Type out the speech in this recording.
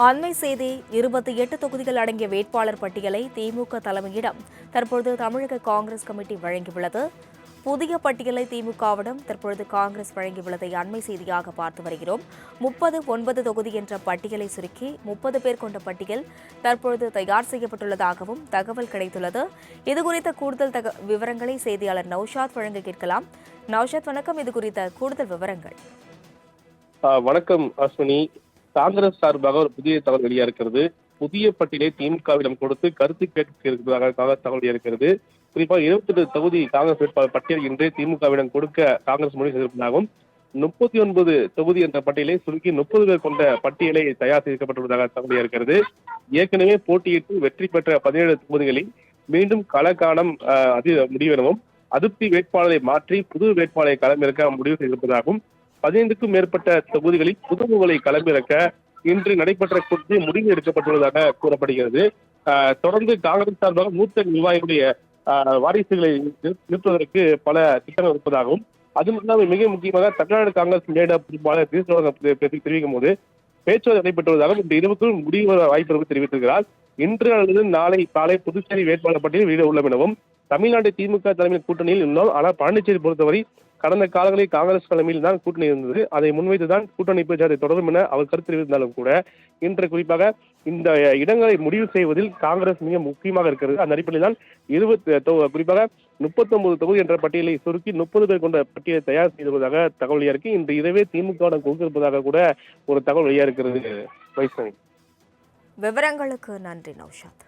அண்மை செய்தி 28 தொகுதிகள் அடங்கிய வேட்பாளர் பட்டியலை திமுக தலைமையிடம் தற்பொழுது தமிழக காங்கிரஸ் கமிட்டி வழங்கியுள்ளது. புதிய பட்டியலை திமுகவிடம் தற்பொழுது காங்கிரஸ் வழங்கியுள்ளதை அண்மை செய்தியாக பார்த்து வருகிறோம். 39 தொகுதி என்ற பட்டியலை சுருக்கி 30 பேர் கொண்ட பட்டியல் தற்பொழுது தயார் செய்யப்பட்டுள்ளதாகவும் தகவல் கிடைத்துள்ளது. இதுகுறித்த கூடுதல் விவரங்களை செய்தியாளர் நௌஷாத் வழங்க கேட்கலாம். நௌஷாத், வணக்கம். இதுகுறித்த கூடுதல் விவரங்கள். வணக்கம் அஸ்வினி. காங்கிரஸ் சார்பாக ஒரு புதிய தகவல் வெளியாகிறது. புதிய பட்டியலை திமுகவிடம் கொடுத்து கருத்து கேட்க இருப்பதாக தகவல் வெளியாகிறது. குறிப்பாக 28 தொகுதி காங்கிரஸ் வேட்பாளர் பட்டியல் இன்றே திமுகவிடம் கொடுக்க காங்கிரஸ் முடிவு செய்திருப்பதாகவும் 39 தொகுதி என்ற பட்டியலை சுருக்கி 30 பேர் கொண்ட பட்டியலை தயார் செய்யப்பட்டுள்ளதாக தகவல் வெளியாகிறது. ஏற்கனவே போட்டியிட்டு வெற்றி பெற்ற 17 தொகுதிகளில் மீண்டும் களக்காணம் முடிவு எனவும் அதிருப்தி வேட்பாளரை மாற்றி புது வேட்பாளரை களமிறக்க முடிவு செய்திருப்பதாகவும் 15க்கும் மேற்பட்ட தொகுதிகளில் புதுமுகங்களை களமிறக்க இன்று நடைபெற்ற கூட்டத்தில் முடிவு எடுக்கப்பட்டுள்ளதாக கூறப்படுகிறது. தொடர்ந்து காங்கிரஸ் சார்பாக மூத்த நிர்வாகிகளுடைய வாரிசுகளை நிறுத்துவதற்கு பல திட்டங்கள் இருப்பதாகவும் அது மட்டும் மிக முக்கியமாக தமிழ்நாடு காங்கிரஸ் மேட பொறுப்பாளர் தெரிவிக்கும் போது பேச்சுவார்த்தை நடைபெற்றுள்ளதாகவும் இந்த இரவுக்குள் முடிவு வாய்ப்பு தெரிவித்திருக்கிறார். இன்று அல்லது நாளை காலை புதுச்சேரி வேட்பாளர் பட்டியல் வெளியிட உள்ளோம் எனவும் தமிழ்நாடு திமுக தலைமையில் கூட்டணியில் உள்ளோம். ஆனால் பாண்டிச்சேரி பொறுத்தவரை கடந்த காலங்களில் காங்கிரஸ் தலைமையில் தான் கூட்டணி இருந்தது. அதை முன்வைத்துதான் கூட்டணி பேச்சுவார்த்தை தொடரும் என அவர் கருத்து தெரிவித்தாலும் கூட இன்று குறிப்பாக இந்த இடங்களை முடிவு செய்வதில் காங்கிரஸ் மிக முக்கியமாக இருக்கிறது. அந்த அடிப்படையில் தான் குறிப்பாக 39 தொகுதி என்ற பட்டியலை சுருக்கி 30 பேர் கொண்ட பட்டியலை தயார் செய்திருப்பதாக தகவல் வெளியாயிருக்கு. இன்று இரவே திமுக கொடுத்திருப்பதாக கூட ஒரு தகவல் வெளியாகிறது. விவரங்களுக்கு நன்றி நௌஷாத்.